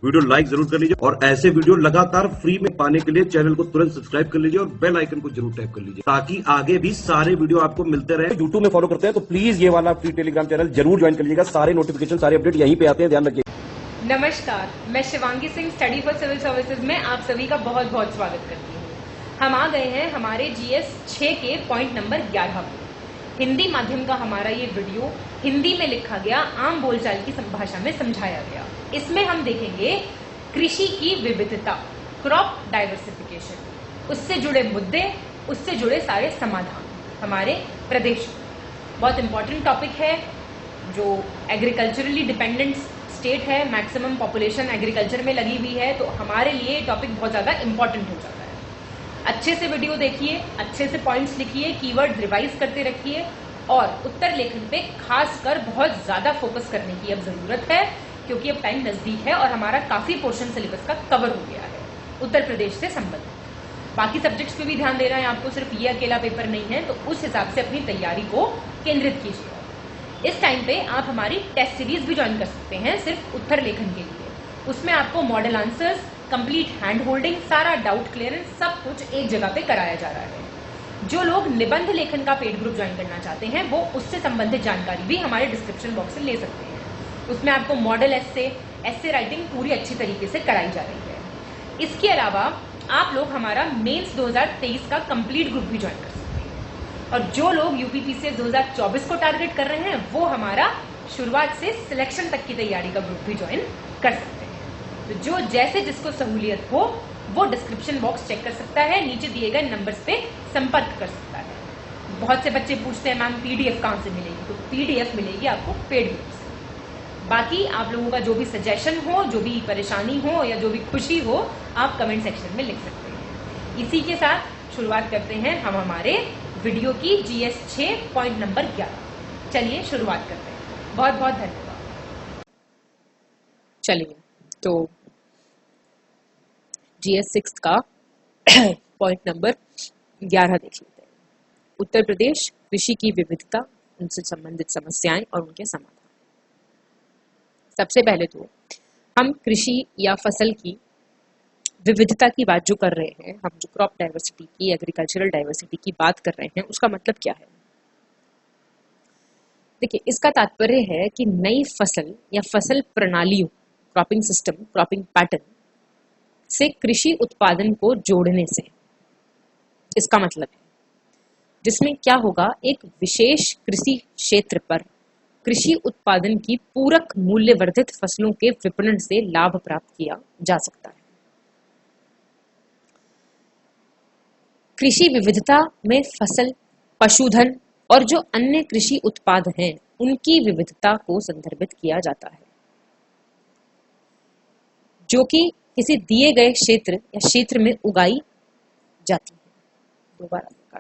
Video like जरूर कर लीजिए और ऐसे वीडियो लगातार फ्री में पाने के लिए चैनल को तुरंत सब्सक्राइब कर लीजिए और बेल आइकन को जरूर टैप कर लीजिए ताकि आगे भी सारे वीडियो आपको मिलते रहे। यूट्यूब में फॉलो करते हैं तो प्लीज ये वाला फ्री टेलीग्राम चैनल जरूर ज्वाइन कर लीजिएगा। सारे नोटिफिकेशन, सारे अपडेट यहीं पे आते हैं, ध्यान रखिए। नमस्कार, मैं Shivangi Singh study for civil services में आप सभी का बहुत बहुत स्वागत करती हूँ। हम आ गए हैं हमारे GS 6 के पॉइंट नंबर 11 पर। हिंदी माध्यम का हमारा ये वीडियो हिंदी में लिखा गया, आम बोलचाल की भाषा में समझाया गया। इसमें हम देखेंगे कृषि की विविधता, क्रॉप डाइवर्सिफिकेशन, उससे जुड़े मुद्दे, उससे जुड़े सारे समाधान हमारे प्रदेश में। बहुत इंपॉर्टेंट टॉपिक है जो एग्रीकल्चरली डिपेंडेंट स्टेट है, मैक्सिमम पॉपुलेशन एग्रीकल्चर में लगी हुई है, तो हमारे लिए टॉपिक बहुत ज्यादा इंपॉर्टेंट हो जाता है। अच्छे से वीडियो देखिए, अच्छे से पॉइंट्स लिखिए, कीवर्ड रिवाइज करते रखिए और उत्तर लेखन पे खासकर बहुत ज्यादा फोकस करने की अब जरूरत है क्योंकि अब टाइम नजदीक है और हमारा काफी पोर्शन सिलेबस का कवर हो गया है उत्तर प्रदेश से संबंधित। बाकी सब्जेक्ट्स पे भी ध्यान देना है आपको, सिर्फ ये अकेला पेपर नहीं है, तो उस हिसाब से अपनी तैयारी को केंद्रित कीजिए। इस टाइम पे आप हमारी टेस्ट सीरीज भी ज्वाइन कर सकते हैं सिर्फ उत्तर लेखन के लिए। उसमें आपको model answers, complete hand holding, सारा डाउट क्लियरेंस, सब कुछ एक जगह पे कराया जा रहा है। जो लोग निबंध लेखन का पेड ग्रुप ज्वाइन करना चाहते हैं वो उससे संबंधित जानकारी भी हमारे डिस्क्रिप्शन बॉक्स से ले सकते हैं। उसमें आपको मॉडल एस्से राइटिंग पूरी अच्छी तरीके से कराई जा रही है। इसके अलावा आप लोग हमारा मेंस 2023 का कंप्लीट ग्रुप भी ज्वाइन कर सकते हैं और जो लोग यूपीपीसीएस 2024 को टारगेट कर रहे हैं वो हमारा शुरुआत से सिलेक्शन तक की तैयारी का ग्रुप भी ज्वाइन कर सकते हैं। तो जो जैसे जिसको सहूलियत हो वो डिस्क्रिप्शन बॉक्स चेक कर सकता है, नीचे दिए गए नंबर्स पे संपर्क कर सकता है। बहुत से बच्चे पूछते हैं मैम पीडीएफ कहां से मिलेगी, तो पीडीएफ मिलेगी आपको पेड ग्रुप से। बाकी आप लोगों का जो भी सजेशन हो, जो भी परेशानी हो या जो भी खुशी हो, आप कमेंट सेक्शन में लिख सकते हैं। इसी के साथ शुरुआत करते हैं हम हमारे वीडियो की GS 6 पॉइंट नंबर 11। चलिए शुरुआत करते हैं। बहुत बहुत धन्यवाद। चलिए तो GS 6 का पॉइंट नंबर 11 देख लेते हैं। उत्तर प्रदेश, कृषि की विविधता, उनसे संबंधित समस्याएं और उनके समाधान। सबसे पहले तो हम कृषि या फसल की विविधता की बात जो कर रहे हैं, हम जो क्रॉप डाइवर्सिटी की, एग्रीकल्चरल डाइवर्सिटी की बात कर रहे हैं, उसका मतलब क्या है? देखिए, इसका तात्पर्य है कि नई फसल या फसल प्रणालियों, क्रॉपिंग सिस्टम, क्रॉपिंग पैटर्न से कृषि उत्पादन को जोड़ने से, इसका मतलब है जिसमें क्या होगा, एक विशेष कृषि क्षेत्र पर कृषि उत्पादन की पूरक मूल्य वर्धित फसलों के विपणन से लाभ प्राप्त किया जा सकता है। कृषि विविधता में फसल, पशुधन और जो अन्य कृषि उत्पाद हैं उनकी विविधता को संदर्भित किया जाता है जो कि किसी दिए गए क्षेत्र या क्षेत्र में उगाई जाती है। दोबारा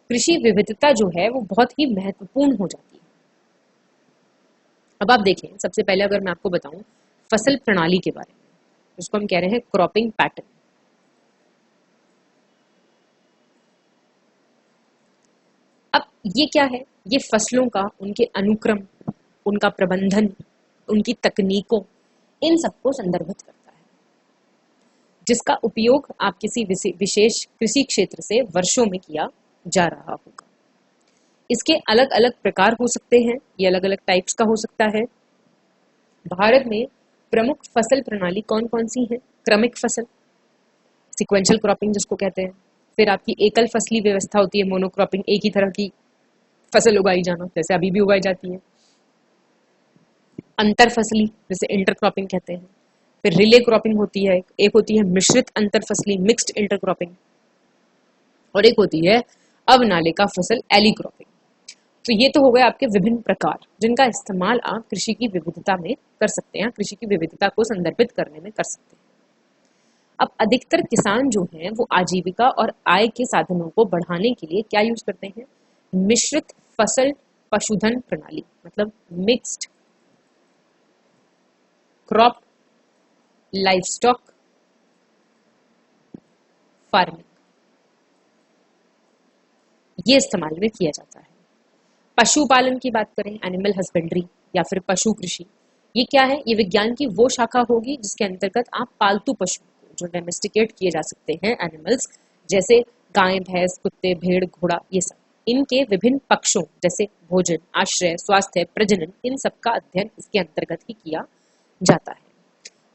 कृषि विविधता जो है वो बहुत ही महत्वपूर्ण हो जाती है। अब आप देखें, सबसे पहले अगर मैं आपको बताऊं फसल प्रणाली के बारे में, जिसको हम कह रहे हैं क्रॉपिंग पैटर्न। अब ये क्या है? ये फसलों का, उनके अनुक्रम, उनका प्रबंधन, उनकी तकनीकों, इन सबको संदर्भित करता है जिसका उपयोग आप किसी विशेष कृषि क्षेत्र से वर्षों में किया जा रहा होगा। इसके अलग अलग प्रकार हो सकते हैं, ये अलग अलग टाइप्स का हो सकता है। भारत में प्रमुख फसल प्रणाली कौन कौन सी है? क्रमिक फसल, सिक्वेंशियल क्रॉपिंग जिसको कहते हैं। फिर आपकी एकल फसली व्यवस्था होती है, मोनोक्रॉपिंग, एक ही तरह की फसल उगाई जाना, जैसे अभी भी उगाई जाती है। अंतर फसली, जैसे इंटर क्रॉपिंग कहते हैं। फिर रिले क्रॉपिंग होती है, एक होती है मिश्रित अंतर फसली, मिक्स्ड इंटर क्रॉपिंग, और एक होती है अवनालिका फसल, एली क्रॉपिंग। तो ये तो हो गए आपके विभिन्न प्रकार जिनका इस्तेमाल आप कृषि की विविधता में कर सकते हैं, कृषि की विविधता को संदर्भित करने में कर सकते हैं। अब अधिकतर किसान जो हैं वो आजीविका और आय के साधनों को बढ़ाने के लिए क्या यूज करते हैं? मिश्रित फसल पशुधन प्रणाली, मतलब मिक्स्ड क्रॉप लाइवस्टॉक फार्मिंग, ये इस्तेमाल में किया जाता है। पशुपालन की बात करें, एनिमल हस्बेंड्री या फिर पशु कृषि, ये क्या है? ये विज्ञान की वो शाखा होगी जिसके अंतर्गत आप पालतू पशु जो डोमेस्टिकेट किए जा सकते हैं एनिमल्स, जैसे गाय, भैंस, कुत्ते, भेड़, घोड़ा, ये सब, इनके विभिन्न पक्षों जैसे भोजन, आश्रय, स्वास्थ्य, प्रजनन, इन सब का अध्ययन इसके अंतर्गत ही किया जाता है।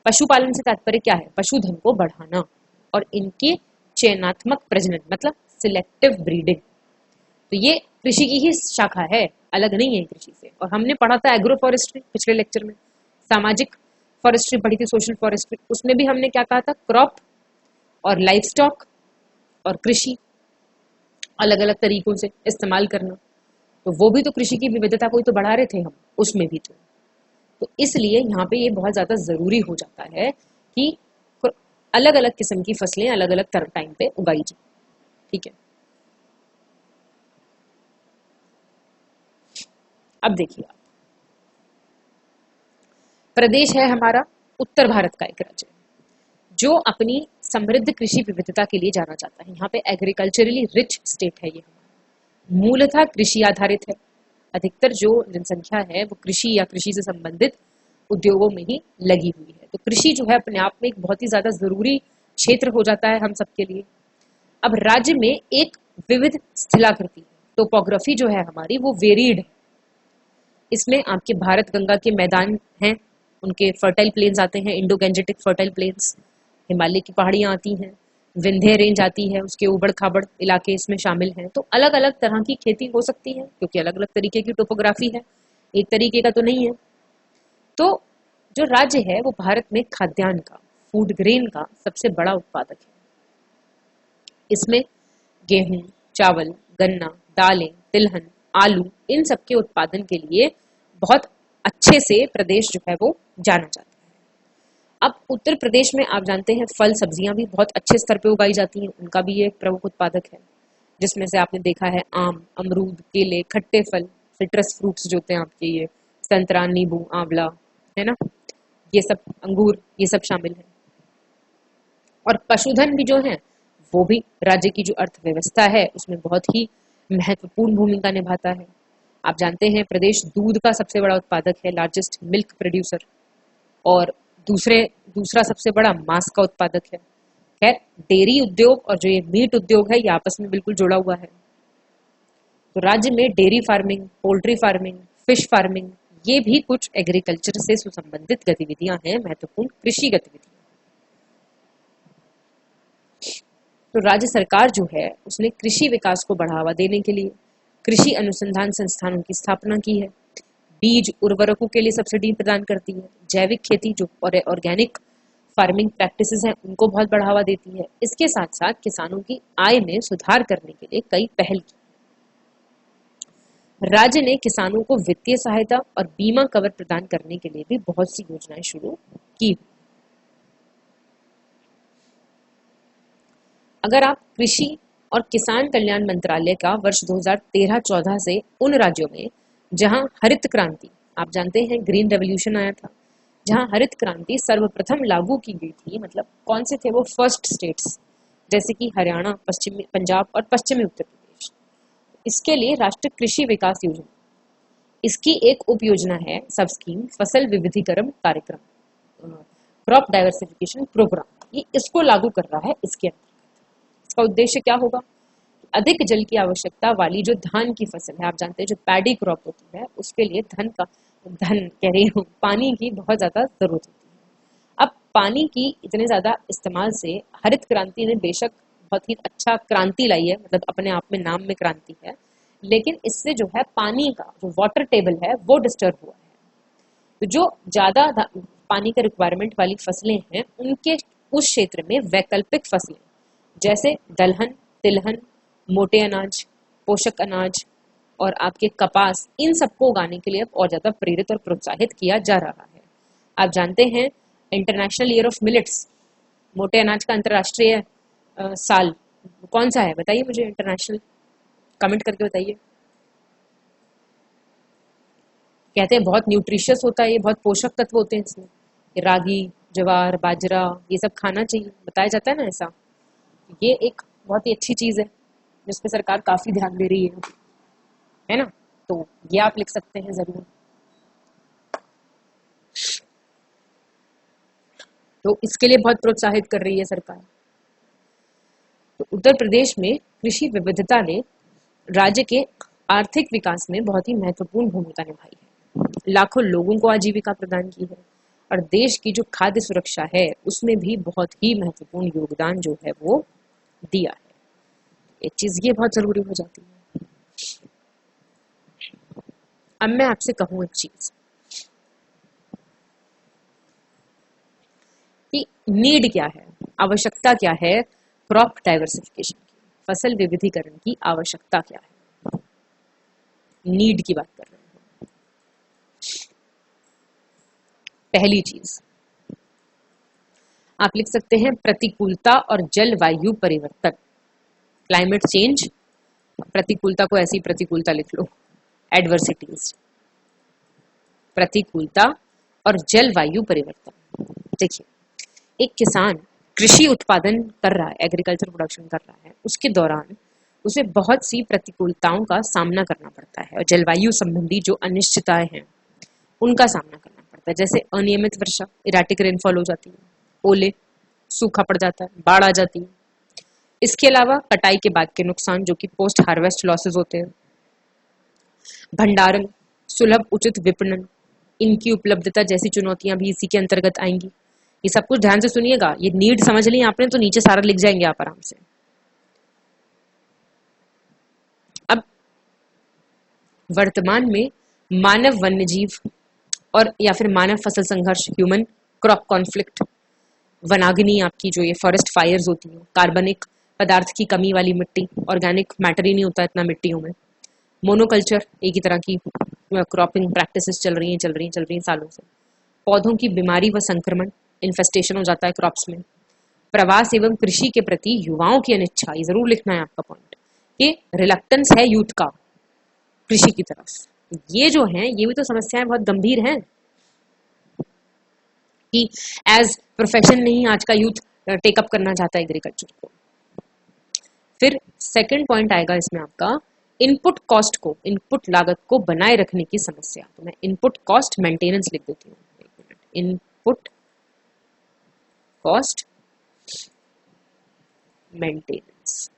पशुपालन से तात्पर्य क्या है? पशुधन को बढ़ाना और इनके चयनात्मक प्रजनन, मतलब सिलेक्टिव ब्रीडिंग। तो ये कृषि की ही शाखा है, अलग नहीं है कृषि से। और हमने पढ़ा था एग्रो फॉरेस्ट्री पिछले लेक्चर में, सामाजिक फॉरेस्ट्री पढ़ी थी, सोशल फॉरेस्ट्री, उसमें भी हमने क्या कहा था? क्रॉप और लाइफ स्टॉक और कृषि अलग अलग तरीकों से इस्तेमाल करना, तो वो भी तो कृषि की विविधता को ही तो बढ़ा रहे थे हम उसमें भी। तो इसलिए यहाँ पे ये बहुत ज्यादा जरूरी हो जाता है कि अलग अलग किस्म की फसलें अलग अलग टाइम पे उगाई जाए। ठीक है, अब देखिए आप, प्रदेश है हमारा उत्तर भारत का एक राज्य जो अपनी समृद्ध कृषि विविधता के लिए जाना जाता है। यहाँ पे एग्रीकल्चरली रिच स्टेट है ये हमारा, मूलतः कृषि आधारित है। अधिकतर जो जनसंख्या है वो कृषि या कृषि से संबंधित उद्योगों में ही लगी हुई है। तो कृषि जो है अपने आप में एक बहुत ही ज्यादा जरूरी क्षेत्र हो जाता है हम सबके लिए। अब राज्य में एक विविध स्थलाकृति, टोपोग्राफी जो है हमारी वो वेरीड है। इसमें आपके भारत गंगा के मैदान हैं, उनके फर्टाइल प्लेन्स आते हैं, Indo Gangetic fertile planes, Himalaya की पहाड़ियां आती हैं, विंध्य रेंज आती है, उसके उबड़ खाबड़ इलाके इसमें शामिल हैं। तो अलग अलग तरह की खेती हो सकती है क्योंकि अलग अलग तरीके की टोपोग्राफी है, एक तरीके का तो नहीं है। तो जो राज्य है वो भारत में खाद्यान्न का, फूड ग्रेन का सबसे बड़ा उत्पादक है। इसमें गेहूं, चावल, गन्ना, दालें, तिलहन, आलू, इन सब के उत्पादन के लिए बहुत अच्छे से प्रदेश जो है वो जाना जाता है। अब उत्तर प्रदेश में आप जानते हैं फल सब्जियां भी बहुत अच्छे स्तर पे उगाई जाती हैं, उनका भी ये एक प्रमुख उत्पादक है, जिसमें से आपने देखा है आम, अमरूद, केले, खट्टे फल, सिट्रस फ्रूट्स जो होते हैं आपके, ये संतरा, नींबू, आंवला, है ना, ये सब, अंगूर, ये सब शामिल है। और पशुधन भी जो है वो भी राज्य की जो अर्थव्यवस्था है उसमें बहुत ही महत्वपूर्ण भूमिका निभाता है। आप जानते हैं प्रदेश दूध का सबसे बड़ा उत्पादक है, लार्जेस्ट मिल्क प्रोड्यूसर, और दूसरा सबसे बड़ा मांस का उत्पादक है। खैर, डेयरी उद्योग और जो ये मीट उद्योग है ये आपस में बिल्कुल जुड़ा हुआ है। तो राज्य में dairy farming, poultry farming, fish farming, ये भी कुछ एग्रीकल्चर से सुसंबंधित गतिविधियां हैं, महत्वपूर्ण कृषि गतिविधियां। तो राज्य सरकार जो है उसने कृषि विकास को बढ़ावा देने के लिए कृषि अनुसंधान संस्थानों की स्थापना की है, बीज उर्वरकों के लिए सब्सिडी प्रदान करती है, जैविक खेती जो ऑर्गेनिक फार्मिंग प्रैक्टिसेस हैं उनको बहुत बढ़ावा देती है। इसके साथ साथ किसानों की आय में सुधार करने के लिए कई पहल की। राज्य ने किसानों को वित्तीय सहायता और बीमा कवर प्रदान करने के लिए भी बहुत सी योजनाएं शुरू की। अगर आप कृषि और किसान कल्याण मंत्रालय का वर्ष 2013-14 से उन राज्यों में जहां हरित क्रांति, आप जानते हैं ग्रीन रेवोल्यूशन आया था, जहां हरित क्रांति सर्वप्रथम लागू की गई थी, मतलब कौन से थे वो? फर्स्ट स्टेट्स जैसे कि हरियाणा, पश्चिमी पंजाब और पश्चिमी उत्तर प्रदेश। इसके लिए राष्ट्रीय कृषि विकास योजना, इसकी एक उप योजना है सब स्कीम फसल विविधीकरण कार्यक्रम, क्रॉप डाइवर्सिफिकेशन प्रोग्राम, ये इसको लागू कर रहा है। इसके इसका उद्देश्य क्या होगा? अधिक जल की आवश्यकता वाली जो धान की फसल है, आप जानते हैं जो पैडी क्रॉप होती है, उसके लिए पानी की बहुत ज्यादा जरूरत होती है। अब पानी की इतने ज्यादा इस्तेमाल से हरित क्रांति ने बेशक बहुत ही अच्छा क्रांति लाई है, मतलब अपने आप में नाम में क्रांति है, लेकिन इससे जो है पानी का जो वाटर टेबल है वो डिस्टर्ब हुआ है। तो जो ज्यादा पानी का रिक्वायरमेंट वाली फसलें हैं उनके उस क्षेत्र में वैकल्पिक फसलें जैसे दलहन, तिलहन, मोटे अनाज, पोषक अनाज और आपके कपास, इन सबको उगाने के लिए अब और ज्यादा प्रेरित और प्रोत्साहित किया जा रहा है। आप जानते हैं इंटरनेशनल ईयर ऑफ मिलेट्स, मोटे अनाज का अंतर्राष्ट्रीय साल कौन सा है? बताइए मुझे, इंटरनेशनल, कमेंट करके बताइए। कहते हैं बहुत न्यूट्रिशियस होता है ये, बहुत पोषक तत्व होते हैं इसमें, रागी, जवार, बाजरा, ये सब खाना चाहिए, बताया जाता है ना ऐसा। ये एक बहुत ही अच्छी चीज है जिस पे सरकार काफी ध्यान दे रही है ना। तो ये आप लिख सकते हैं जरूर। तो इसके लिए बहुत प्रोत्साहित कर रही है सरकार। तो उत्तर प्रदेश में कृषि विविधता ने राज्य के आर्थिक विकास में बहुत ही महत्वपूर्ण भूमिका निभाई है, लाखों लोगों को आजीविका प्रदान की है और देश की जो खाद्य सुरक्षा है उसमें भी बहुत ही महत्वपूर्ण योगदान जो है वो दिया है। एक चीज ये बहुत जरूरी हो जाती है। अब मैं आपसे कहूं एक चीज कि नीड क्या है, आवश्यकता क्या है क्रॉप डाइवर्सिफिकेशन की, फसल विविधीकरण की आवश्यकता क्या है। नीड की बात कर रहे हैं। पहली चीज आप लिख सकते हैं प्रतिकूलता और जलवायु परिवर्तन, क्लाइमेट चेंज। प्रतिकूलता को ऐसी प्रतिकूलता लिख लो, एडवर्सिटीज, प्रतिकूलता और जलवायु परिवर्तन। देखिए, एक किसान कृषि उत्पादन कर रहा है, एग्रीकल्चर प्रोडक्शन कर रहा है, उसके दौरान उसे बहुत सी प्रतिकूलताओं का सामना करना पड़ता है और जलवायु संबंधी जो अनिश्चितताएं हैं उनका सामना करना पड़ता है। जैसे अनियमित वर्षा, इराटिक रेनफॉल हो जाती है, ओले, सूखा पड़ जाता है, बाढ़ आ जाती है। इसके अलावा कटाई के बाद के नुकसान जो कि पोस्ट हार्वेस्ट लॉसेस होते हैं, भंडारण, सुलभ उचित विपणन, इनकी उपलब्धता जैसी चुनौतियां भी इसी के अंतर्गत आएंगी। ये सब कुछ ध्यान से सुनिएगा, ये नीड समझ ली आपने तो नीचे सारा लिख जाएंगे आप आराम से। अब वर्तमान में मानव वन्यजीव और या फिर मानव फसल संघर्ष, ह्यूमन क्रॉप कॉन्फ्लिक्ट, वनाग्नि, आपकी जो ये फॉरेस्ट फायर्स होती है, कार्बनिक पदार्थ की कमी वाली मिट्टी, ऑर्गेनिक मैटर ही नहीं होता इतना मिट्टियों में, मोनोकल्चर, एक ही तरह की क्रॉपिंग प्रैक्टिसेस चल रही हैं सालों से, पौधों की बीमारी व संक्रमण, इन्फेस्टेशन हो जाता है क्रॉप्स में, प्रवास एवं कृषि के प्रति युवाओं की अनिच्छा, ये जरूर लिखना है आपका पॉइंट, ये रिलक्टेंस है यूथ का कृषि की तरफ। ये जो है ये भी तो समस्याएं बहुत गंभीर हैं कि एज प्रोफेशन नहीं आज का यूथ टेकअप करना चाहता है एग्रीकल्चर को। फिर सेकंड पॉइंट आएगा इसमें आपका इनपुट कॉस्ट को, इनपुट लागत को बनाए रखने की समस्या। तो मैं इनपुट कॉस्ट मेंटेनेंस लिख देती हूँ, एक मिनट, इनपुट कॉस्ट मेंटेनेंस।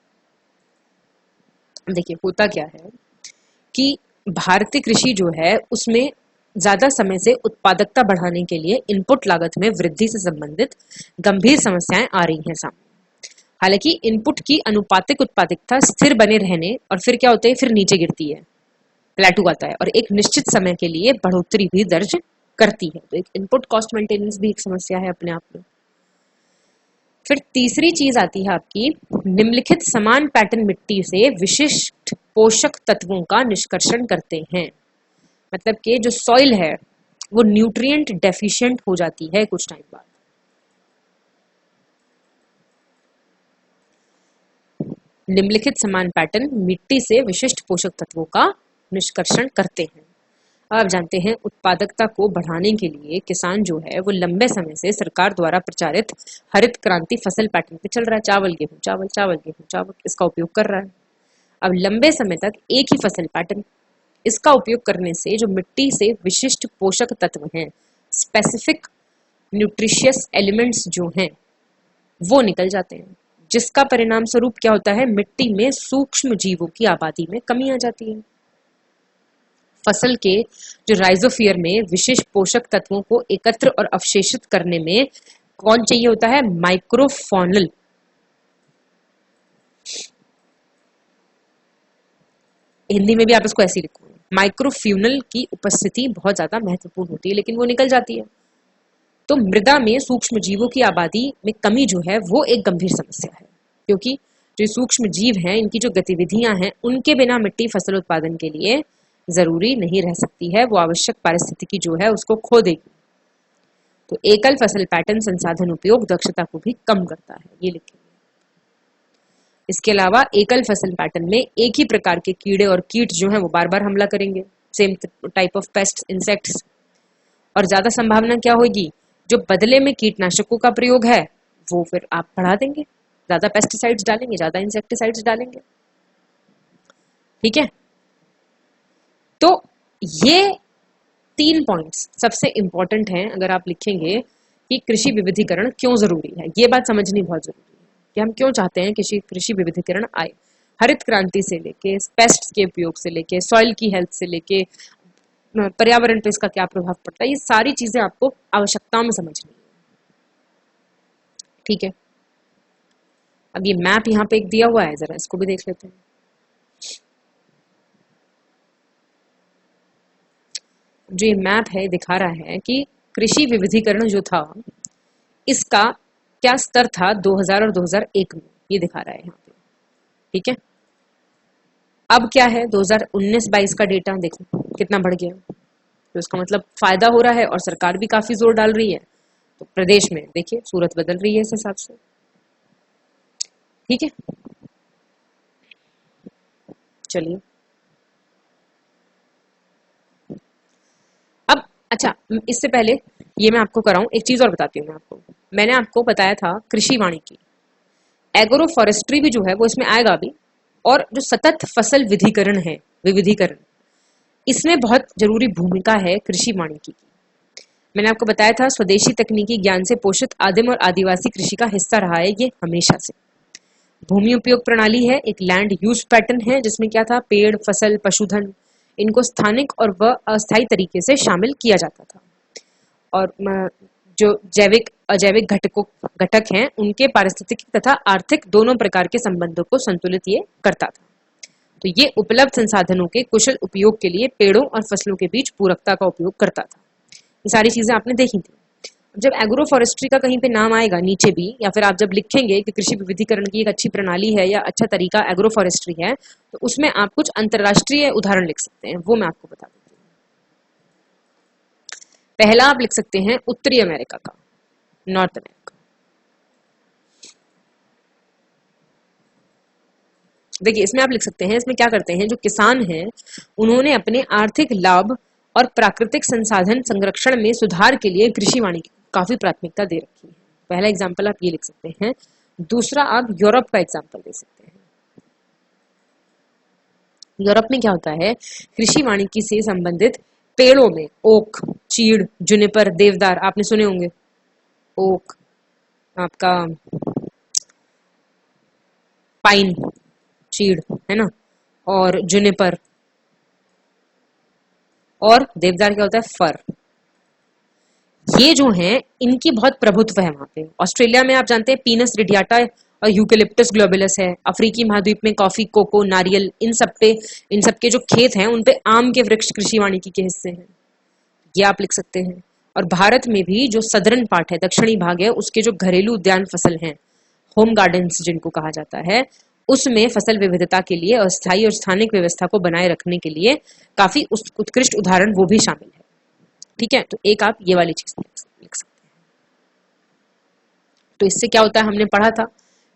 देखिए होता क्या है कि भारतीय कृषि जो है उसमें ज्यादा समय से उत्पादकता बढ़ाने के लिए इनपुट लागत में वृद्धि से संबंधित गंभीर समस्याएं आ रही हैं सामने। हालांकि इनपुट की अनुपातिक उत्पादकता स्थिर बने रहने और फिर क्या होता है, फिर नीचे गिरती है, प्लेटू आता है और एक निश्चित समय के लिए बढ़ोतरी भी दर्ज करती है। तो एक इनपुट कॉस्ट मेंटेनेंस भी एक समस्या है अपने आप में। फिर तीसरी चीज आती है आपकी निम्नलिखित समान पैटर्न मिट्टी से विशिष्ट पोषक तत्वों का निष्कर्षण करते हैं। मतलब कि जो सॉइल है वो न्यूट्रिएंट डेफिशिएंट हो जाती है कुछ टाइम बाद। निम्नलिखित समान पैटर्न मिट्टी से विशिष्ट पोषक तत्वों का निष्कर्षण करते हैं। आप जानते हैं उत्पादकता को बढ़ाने के लिए किसान जो है वो लंबे समय से सरकार द्वारा प्रचारित हरित क्रांति फसल पैटर्न पे चल रहा है। चावल गेहूं, चावल चावल गेहूं चावल, इसका उपयोग कर रहा है। अब लंबे समय तक एक ही फसल पैटर्न, इसका उपयोग करने से जो मिट्टी से विशिष्ट पोषक तत्व हैं, स्पेसिफिक न्यूट्रिशियस एलिमेंट्स जो हैं वो निकल जाते हैं, जिसका परिणाम स्वरूप क्या होता है, मिट्टी में सूक्ष्म जीवों की आबादी में कमी आ जाती है। फसल के जो राइजोफियर में विशेष पोषक तत्वों को एकत्र और अवशेषित करने में कौन चाहिए होता है, माइक्रोफोनल। हिंदी में भी आप इसको ऐसे लिखोगे, माइक्रोफ्यूनल की उपस्थिति बहुत ज्यादा महत्वपूर्ण होती है, लेकिन वो निकल जाती है। तो मृदा में सूक्ष्म जीवों की आबादी में कमी जो है वो एक गंभीर समस्या है, क्योंकि जो सूक्ष्म जीव हैं इनकी जो गतिविधियां हैं उनके बिना मिट्टी फसल उत्पादन के लिए जरूरी नहीं रह सकती है, वो आवश्यक पारिस्थितिकी जो है उसको खो देगी। तो एकल फसल पैटर्न संसाधन उपयोग दक्षता को भी कम करता है, ये लिखेंगे। इसके अलावा एकल फसल पैटर्न में एक ही प्रकार के कीड़े और कीट जो हैं वो बार बार हमला करेंगे, same type of paste insects, और ज्यादा संभावना क्या होगी, जो बदले में कीटनाशकों का प्रयोग है वो फिर आप बढ़ा देंगे, ज्यादा पेस्टिसाइड्स डालेंगे, ज्यादा इंसेक्टिसाइड्स डालेंगे। ठीक है, तो ये 3 पॉइंट्स सबसे इंपॉर्टेंट हैं। अगर आप लिखेंगे कि कृषि विविधीकरण क्यों जरूरी है। ये बात समझनी बहुत जरूरी है कि हम क्यों चाहते हैं कि कृषि विविधीकरण आए। हरित क्रांति से लेके पेस्ट के उपयोग से लेके सॉइल की हेल्थ से लेके पर्यावरण पे इसका क्या प्रभाव पड़ता है, ये सारी चीजें आपको आवश्यकताओं में समझनी है। ठीक है, अब ये मैप यहाँ पे एक दिया हुआ है, जरा इसको भी देख लेते हैं। जो ये मैप है दिखा रहा है कि कृषि विविधीकरण जो था इसका क्या स्तर था 2000 और 2001 में, ये दिखा रहा है यहाँ पे। ठीक है, अब क्या है 2019-22 का डेटा देखो कितना बढ़ गया, तो इसका मतलब फायदा हो रहा है और सरकार भी काफी जोर डाल रही है। तो प्रदेश में देखिए सूरत बदल रही है इस हिसाब से। ठीक है, चलिए अब अच्छा, इससे पहले ये मैं आपको कराऊं एक चीज और बताती हूँ मैं आपको। मैंने आपको बताया था कृषि वानिकी, एग्रो फॉरेस्ट्री भी जो है वो इसमें आएगा अभी, और जो सतत फसल विधिकरण है, विविधीकरण, इसमें बहुत जरूरी भूमिका है कृषि वानिकी की। मैंने आपको बताया था स्वदेशी तकनीकी ज्ञान से पोषित आदिम और आदिवासी कृषि का हिस्सा रहा है ये हमेशा से। भूमि उपयोग प्रणाली है, एक लैंड यूज पैटर्न है जिसमें क्या था, पेड़, फसल, पशुधन, इनको स्थानिक और व अस्थायी तरीके से शामिल किया जाता था। और जो जैविक अजैविक घटक हैं उनके पारिस्थितिक तथा आर्थिक दोनों प्रकार के संबंधों को संतुलित ये करता था। तो ये उपलब्ध संसाधनों के कुशल उपयोग के लिए पेड़ों और फसलों के बीच पूरकता का उपयोग करता था। ये सारी चीजें आपने देखी थी। जब एग्रो फॉरेस्ट्री का कहीं पे नाम आएगा नीचे भी, या फिर आप जब लिखेंगे कि कृषि विविधीकरण की एक अच्छी प्रणाली है या अच्छा तरीका एग्रो फॉरेस्ट्री है, तो उसमें आप कुछ अंतरराष्ट्रीय उदाहरण लिख सकते हैं, वो मैं आपको बता देती हूँ। पहला आप लिख सकते हैं उत्तरी अमेरिका का, नॉर्थ अमेरिका। देखिए इसमें आप लिख सकते हैं, इसमें क्या करते हैं, जो किसान हैं उन्होंने अपने आर्थिक लाभ और प्राकृतिक संसाधन संरक्षण में सुधार के लिए कृषि वानिकी को काफी प्राथमिकता दे रखी है। पहला एग्जाम्पल आप ये लिख सकते हैं। दूसरा आप यूरोप का एग्जाम्पल दे सकते हैं। यूरोप में क्या होता है, कृषि वानिकी से संबंधित पेड़ों में ओक, चीड़, जुनिपर, देवदार आपने सुने होंगे, ओक आपका पाइन, चीड़ है ना, और जुनिपर, और देवदार क्या होता है, फर। ये जो हैं इनकी बहुत प्रभुत्व है वहां पे। ऑस्ट्रेलिया में आप जानते हैं पीनस रेडियाटा और यूकेलिप्टस ग्लोबुलस है। अफ्रीकी महाद्वीप में कॉफी, कोको, नारियल, इन सब के जो खेत हैं उन पे आम के वृक्ष कृषि वानिकी के हिस्से हैं, ये आप लिख सकते हैं। और भारत में भी जो सदर्न पार्ट है, दक्षिणी भाग है, उसके जो घरेलू उद्यान फसल हैं, होम गार्डन्स जिनको कहा जाता है, उसमें फसल विविधता के लिए अस्थायी और स्थानिक व्यवस्था को बनाए रखने के लिए काफी उत्कृष्ट उदाहरण वो भी शामिल है। ठीक है, तो एक आप ये वाली चीज लिख सकते हैं। तो इससे क्या होता है, हमने पढ़ा था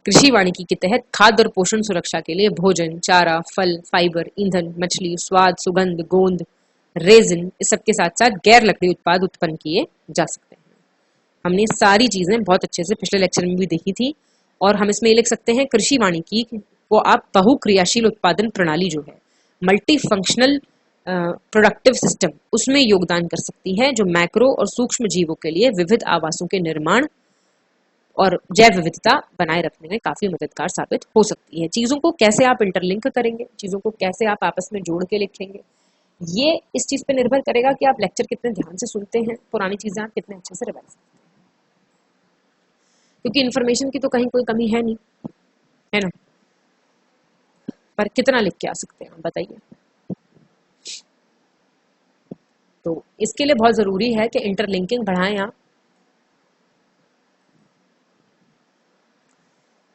कृषि वानिकी के तहत खाद्य और पोषण सुरक्षा के लिए भोजन, चारा, फल, फाइबर, ईंधन, मछली, स्वाद, सुगंध, गोंद, रेजिन, इस सब के साथ साथ गैर लकड़ी उत्पाद उत्पन्न किए जा सकते हैं। हमने सारी चीजें बहुत अच्छे से पिछले लेक्चर में भी देखी थी। और हम इसमें लिख सकते हैं कृषि वानिकी को आप बहुक्रियाशील उत्पादन प्रणाली जो है, मल्टी फंक्शनल प्रोडक्टिव सिस्टम, उसमें योगदान कर सकती है, जो मैक्रो और सूक्ष्म जीवों के लिए विविध आवासों के निर्माण और जैव विविधता बनाए रखने में काफी मददगार साबित हो सकती है। चीजों को कैसे आप इंटरलिंक करेंगे, चीजों को कैसे आप आपस में जोड़ के लिखेंगे, ये इस चीज पे निर्भर करेगा कि आप लेक्चर कितने ध्यान से सुनते हैं, पुरानी चीजें आप कितने अच्छे से रिवाइज करते हैं। क्योंकि इन्फॉर्मेशन की तो कहीं कोई कमी है नहीं, है ना, पर कितना लिख के आ सकते हैं आप बताइए। तो इसके लिए बहुत जरूरी है कि इंटरलिंकिंग बढ़ाएं आप।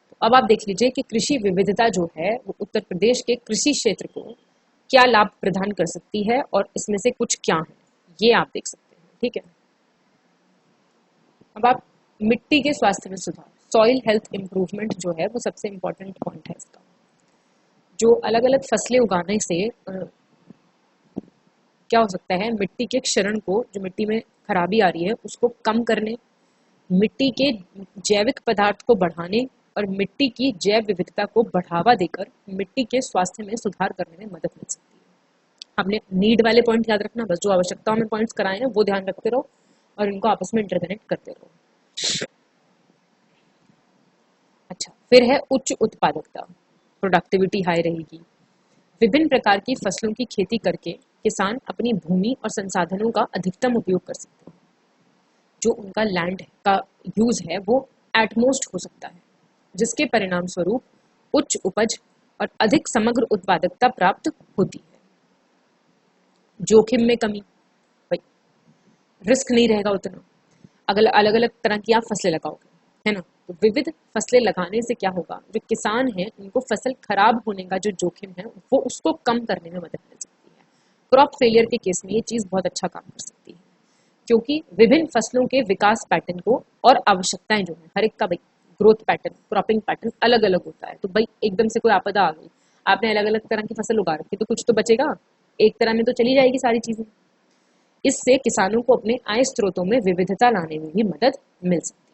तो अब आप देख लीजिए कि कृषि विविधता जो है वो उत्तर प्रदेश के कृषि क्षेत्र को क्या लाभ प्रदान कर सकती है और इसमें से कुछ क्या है, ये आप देख सकते हैं। ठीक है, अब आप मिट्टी के स्वास्थ्य में सुधार, सॉइल हेल्थ इंप्रूवमेंट जो है वो सबसे इंपॉर्टेंट पॉइंट है इसका। जो अलग अलग फसलें उगाने से क्या हो सकता है, मिट्टी के क्षरण को, जो मिट्टी में खराबी आ रही है उसको कम करने, मिट्टी के जैविक पदार्थ को बढ़ाने और मिट्टी की जैव विविधता को बढ़ावा देकर मिट्टी के स्वास्थ्य में सुधार करने में मदद मिल सकती है। हमने नीड वाले पॉइंट याद रखना, बस जो आवश्यकताओं में पॉइंट्स कराए हैं वो ध्यान रखते रहो और इनको आपस में इंटरकनेक्ट करते रहो। अच्छा, फिर है उच्च उत्पादकता, प्रोडक्टिविटी हाई रहेगी। विभिन्न प्रकार की फसलों की खेती करके किसान अपनी भूमि और संसाधनों का अधिकतम उपयोग कर सकते हैं। जो उनका लैंड का यूज है वो एटमोस्ट हो सकता है, जिसके परिणाम स्वरूप उच्च उपज और अधिक समग्र उत्पादकता प्राप्त होती है। जोखिम में कमी, भाई रिस्क नहीं रहेगा उतना। अगर अलग अलग तरह की आप फसलें लगाओगे, है ना, तो विविध फसलें लगाने से क्या होगा, जो किसान है उनको फसल खराब होने का जो जोखिम है वो उसको कम करने में मदद मिल सकती है। क्रॉप फेलियर के केस में ये चीज बहुत अच्छा काम कर सकती है, क्योंकि विभिन्न फसलों के विकास पैटर्न को और आवश्यकताएं जो है हर एक का भाई ग्रोथ पैटर्न, क्रॉपिंग पैटर्न अलग अलग होता है। तो भाई एकदम से कोई आपदा आ गई, आपने अलग अलग तरह की फसल उगा रखी, तो कुछ तो बचेगा, एक तरह में तो चली जाएगी सारी चीजें। इससे किसानों को अपने आय स्रोतों में विविधता लाने में भी मदद मिल सकती है।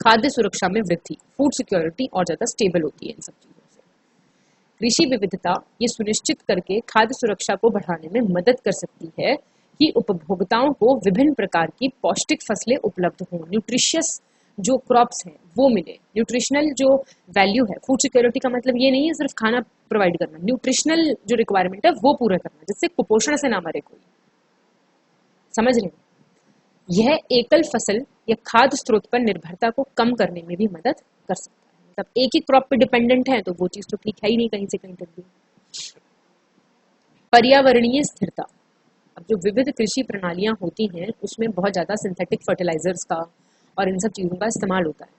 खाद्य सुरक्षा में वृद्धि, फूड सिक्योरिटी और ज्यादा स्टेबल होती है इन सब चीजों से। कृषि विविधता ये सुनिश्चित करके खाद्य सुरक्षा को बढ़ाने में मदद कर सकती है कि उपभोक्ताओं को विभिन्न प्रकार की पौष्टिक फसलें उपलब्ध हों, न्यूट्रिशियस जो क्रॉप्स हैं वो मिले। न्यूट्रिशनल जो वैल्यू है, फूड सिक्योरिटी का मतलब ये नहीं है सिर्फ खाना प्रोवाइड करना, न्यूट्रिशनल जो रिक्वायरमेंट है वो पूरा करना, जिससे कुपोषण से ना मरे कोई। समझ रहे हैं? यह एकल फसल या खाद्य स्रोत पर निर्भरता को कम करने में भी मदद कर सकता है। मतलब एक ही क्रॉप पे डिपेंडेंट है तो वो चीज तो ठीक है ही नहीं कहीं से कहीं तक भी। पर्यावरणीय स्थिरता, अब जो विविध कृषि प्रणालियां होती हैं उसमें बहुत ज्यादा सिंथेटिक फर्टिलाइजर्स का और इन सब चीजों का इस्तेमाल होता है।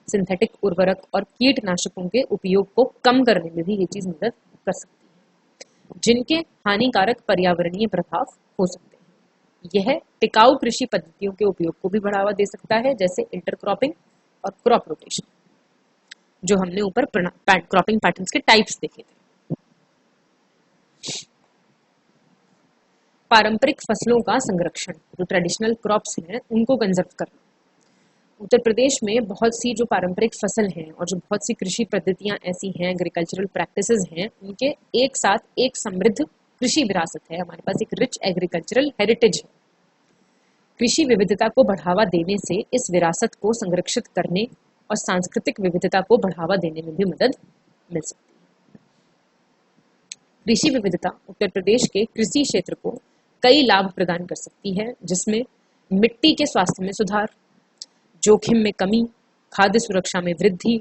सिंथेटिक उर्वरक और कीटनाशकों के उपयोग को कम करने में भी ये चीज मदद कर सकती है, जिनके हानिकारक पर्यावरणीय प्रभाव हो सकते हैं। यह टिकाऊ कृषि पद्धतियों के उपयोग को भी बढ़ावा दे सकता है, जैसे इंटरक्रॉपिंग और क्रॉप रोटेशन, जो हमने ऊपर क्रॉपिंग पैटर्न्स के टाइप्स देखे थे। पारंपरिक फसलों का संरक्षण, जो ट्रेडिशनल क्रॉप्स हैं उनको कंजर्व करना। उत्तर प्रदेश में बहुत सी जो पारंपरिक फसल हैं और जो बहुत सी कृषि पद्धतियां ऐसी हैं, एग्रीकल्चरल प्रैक्टिसेस हैं, उनके एक साथ एक समृद्ध कृषि विरासत है। हमारे पास एक रिच एग्रीकल्चरल हेरिटेज है। कृषि विविधता को बढ़ावा देने से इस विरासत को संरक्षित करने और सांस्कृतिक विविधता को बढ़ावा देने में भी मदद मिल सकती है। कृषि विविधता उत्तर प्रदेश के कृषि क्षेत्र को कई लाभ प्रदान कर सकती है, जिसमें मिट्टी के स्वास्थ्य में सुधार, जोखिम में कमी, खाद्य सुरक्षा में वृद्धि,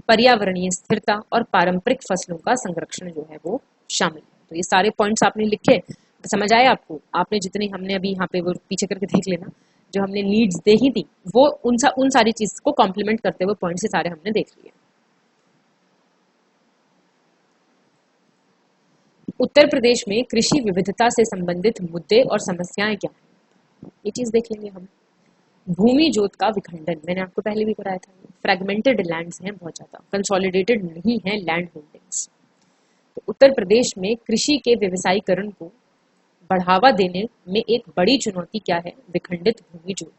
पर्यावरणीय स्थिरता और पारंपरिक फसलों का संरक्षण जो है वो शामिल है। तो ये सारे पॉइंट्स आपने लिखे, समझ आए आपको? आपने जितनी हमने अभी यहाँ पे वो पीछे करके देख लेना, जो हमने नीड्स देखी थी वो उन सारी चीज को कॉम्प्लीमेंट करते हुए पॉइंट्स सारे हमने देख लिए। उत्तर प्रदेश में कृषि विविधता से संबंधित मुद्दे और समस्याएं क्या हैं, ये चीज देख लेंगे हम। भूमि जोत का विखंडन, मैंने आपको पहले भी बताया था, फ्रैगमेंटेड लैंड्स हैं बहुत ज्यादा, कंसोलिडेटेड नहीं है लैंड होल्डिंग्स। तो उत्तर प्रदेश में कृषि के व्यवसायीकरण को बढ़ावा देने में एक बड़ी चुनौती क्या है? विखंडित भूमि जोत।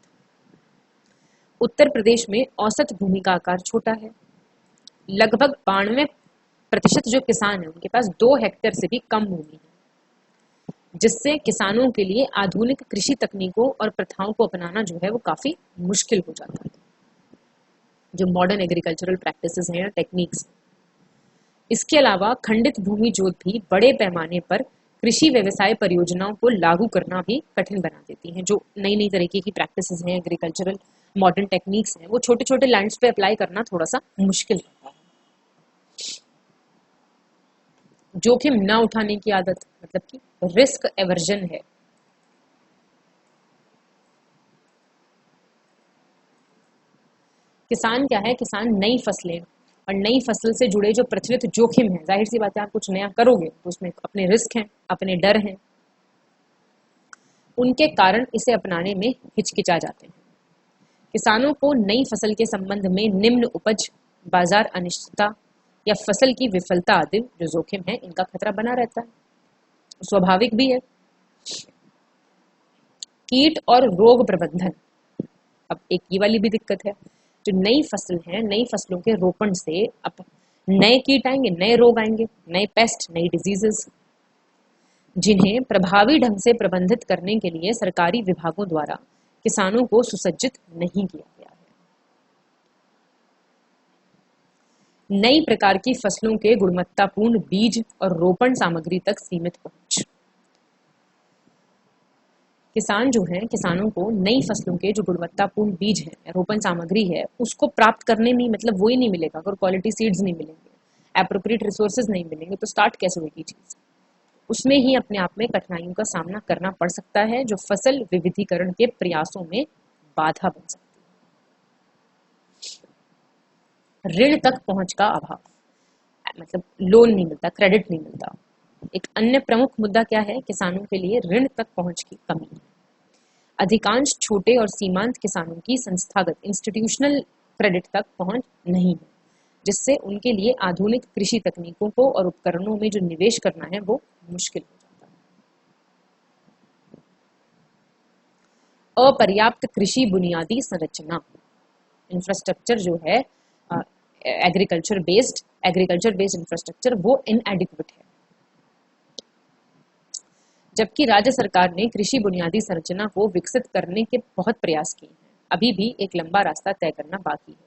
उत्तर प्रदेश में औसत भूमि का आकार छोटा है। लगभग 92% जो किसान है उनके पास 2 हेक्टेयर से भी कम भूमि है, जिससे किसानों के लिए आधुनिक कृषि तकनीकों और प्रथाओं को अपनाना जो है वो काफी मुश्किल हो जाता है। जो मॉडर्न एग्रीकल्चरल प्रैक्टिसेस हैं, टेक्निक्स। इसके अलावा खंडित भूमि जोत भी बड़े पैमाने पर कृषि व्यवसाय परियोजनाओं को लागू करना भी कठिन बना देती हैं। जो नई नई तरीके की प्रैक्टिसेस हैं, एग्रीकल्चरल मॉडर्न टेक्निक्स हैं, वो छोटे छोटे लैंड्स पे अप्लाई करना थोड़ा सा मुश्किल होता है। जोखिम न उठाने की आदत, मतलब कि रिस्क एवर्जन है। किसान क्या है? किसान नई फसलें और नई फसल से जुड़े जो प्रचलित जोखिम है, जाहिर सी बात है आप कुछ नया करोगे तो उसमें अपने रिस्क हैं, अपने डर हैं, उनके कारण इसे अपनाने में हिचकिचा जाते हैं। किसानों को नई फसल के संबंध में निम्न उपज, बाजार अनिश्चितता या फसल की विफलता आदि जो जोखिम है, इनका खतरा बना रहता है। स्वाभाविक भी है। कीट और रोग प्रबंधन, अब एक ये वाली भी दिक्कत है। जो नई फसल है, नई फसलों के रोपण से अब नए कीट आएंगे, नए रोग आएंगे, नए पेस्ट, नई डिजीजेस, जिन्हें प्रभावी ढंग से प्रबंधित करने के लिए सरकारी विभागों द्वारा किसानों को सुसज्जित नहीं किया गया है। नई प्रकार की फसलों के गुणवत्तापूर्ण बीज और रोपण सामग्री तक सीमित पहुंच। किसान जो हैं, किसानों को नई फसलों के जो गुणवत्तापूर्ण बीज है, रोपण सामग्री है, उसको प्राप्त करने में मतलब वो ही नहीं मिलेगा अगर क्वालिटी सीड्स नहीं मिलेंगे, एप्रोप्रिएट रिसोर्सेज नहीं मिलेंगे तो स्टार्ट कैसे होगी चीज। उसमें ही अपने आप में कठिनाइयों का सामना करना पड़ सकता है, जो फसल विविधीकरण के प्रयासों में बाधा बन सकती है। ऋण तक पहुंच का अभाव, मतलब लोन नहीं मिलता, क्रेडिट नहीं मिलता। एक अन्य प्रमुख मुद्दा क्या है, किसानों के लिए ऋण तक पहुंच की कमी है। अधिकांश छोटे और सीमांत किसानों की संस्थागत इंस्टीट्यूशनल क्रेडिट तक पहुंच नहीं है, जिससे उनके लिए आधुनिक कृषि तकनीकों को और उपकरणों में जो निवेश करना है वो मुश्किल हो जाता है। अपर्याप्त कृषि बुनियादी संरचना, इंफ्रास्ट्रक्चर जो है एग्रीकल्चर बेस्ड इंफ्रास्ट्रक्चर वो इनएडिक्वेट है। जबकि राज्य सरकार ने कृषि बुनियादी संरचना को विकसित करने के बहुत प्रयास किए हैं, अभी भी एक लंबा रास्ता तय करना बाकी है।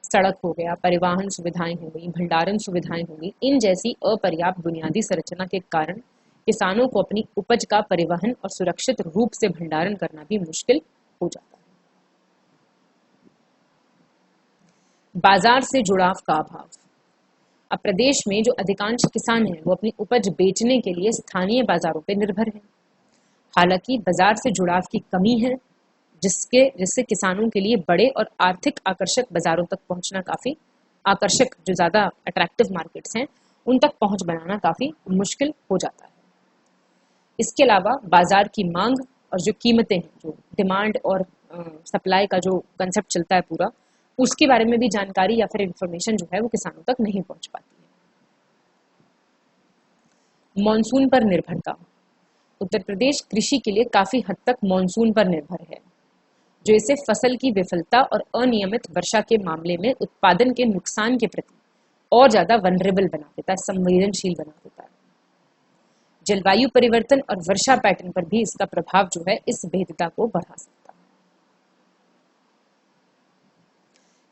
सड़क हो गया, परिवहन सुविधाएं हो गई, भंडारण सुविधाएं हो गई, इन जैसी अपर्याप्त बुनियादी संरचना के कारण किसानों को अपनी उपज का परिवहन और सुरक्षित रूप से भंडारण करना भी मुश्किल हो जाता है। बाजार से जुड़ाव का अभाव। अब प्रदेश में जो अधिकांश किसान हैं वो अपनी उपज बेचने के लिए स्थानीय बाजारों पर निर्भर हैं। हालांकि बाजार से जुड़ाव की कमी है, जिससे किसानों के लिए बड़े और आर्थिक आकर्षक बाजारों तक पहुंचना काफी आकर्षक, जो ज्यादा अट्रैक्टिव मार्केट्स हैं उन तक पहुंच बनाना काफी मुश्किल हो जाता है। इसके अलावा बाजार की मांग और जो कीमतें हैं, जो डिमांड और सप्लाई का जो कंसेप्ट चलता है पूरा, उसके बारे में भी जानकारी या फिर इंफॉर्मेशन जो है वो किसानों तक नहीं पहुंच पाती है। मॉनसून पर निर्भरता। उत्तर प्रदेश कृषि के लिए काफी हद तक मॉनसून पर निर्भर है, जो इसे फसल की विफलता और अनियमित वर्षा के मामले में उत्पादन के नुकसान के प्रति और ज्यादा वनरेबल बना देता है, संवेदनशील बना देता है। जलवायु परिवर्तन और वर्षा पैटर्न पर भी इसका प्रभाव जो है इस भेदता को बढ़ा सकता है।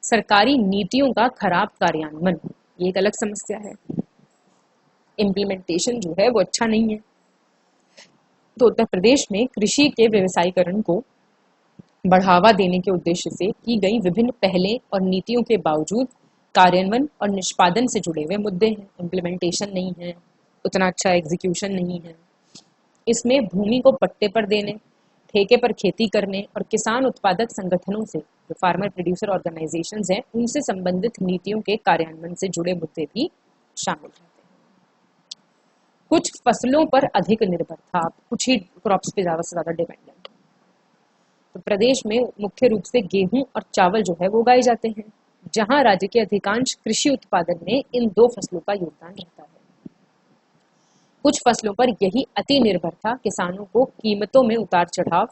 सरकारी नीतियों का खराब कार्यान्वयन, ये एक अलग समस्या है। इम्प्लीमेंटेशन जो है वो अच्छा नहीं है। तो उत्तर प्रदेश में कृषि के व्यवसायीकरण को बढ़ावा देने के उद्देश्य से की गई विभिन्न पहलें और नीतियों के बावजूद कार्यान्वयन और निष्पादन से जुड़े हुए मुद्दे हैं। इम्प्लीमेंटेशन नहीं है, उतना अच्छा एग्जीक्यूशन नहीं है। इसमें भूमि को पट्टे पर देने, ठेके पर खेती करने और किसान उत्पादक संगठनों से, जो फार्मर प्रोड्यूसर ऑर्गेनाइजेशंस हैं, उनसे संबंधित नीतियों के कार्यान्वयन से जुड़े मुद्दे भी शामिल रहते हैं। कुछ फसलों पर अधिक निर्भरता, कुछ ही क्रॉप्स पे ज्यादा से ज्यादा डिपेंडेंट। तो प्रदेश में मुख्य रूप से गेहूं और चावल जो है वो उगाए जाते हैं, जहां राज्य के अधिकांश कृषि उत्पादन में इन दो फसलों का योगदान रहता है। कुछ फसलों पर यही अति निर्भरता किसानों को कीमतों में उतार चढ़ाव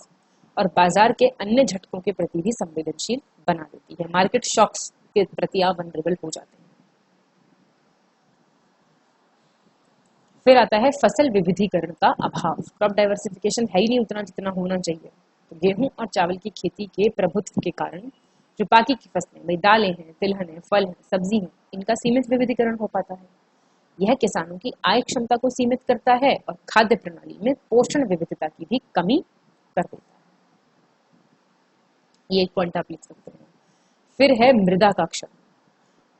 और बाजार के अन्य झटकों के प्रति भी संवेदनशील बना देती है। मार्केट शॉक्स के प्रति आप वनरेबल हो जाते हैं। फिर आता है फसल विविधीकरण का अभाव। क्रॉप डाइवर्सिफिकेशन है ही नहीं उतना जितना होना चाहिए। तो गेहूं और चावल की खेती के प्रभुत्व के कारण जो बाकी की फसलें, भाई दालें हैं, तिलहन है, फल है, सब्जी है, इनका सीमित विविधीकरण हो पाता है। यह किसानों की आय क्षमता को सीमित करता है और खाद्य प्रणाली में पोषण विविधता की भी कमी कर देता है। ये एक पॉइंट आप लिख सकते हैं। फिर है मृदा का क्षरण।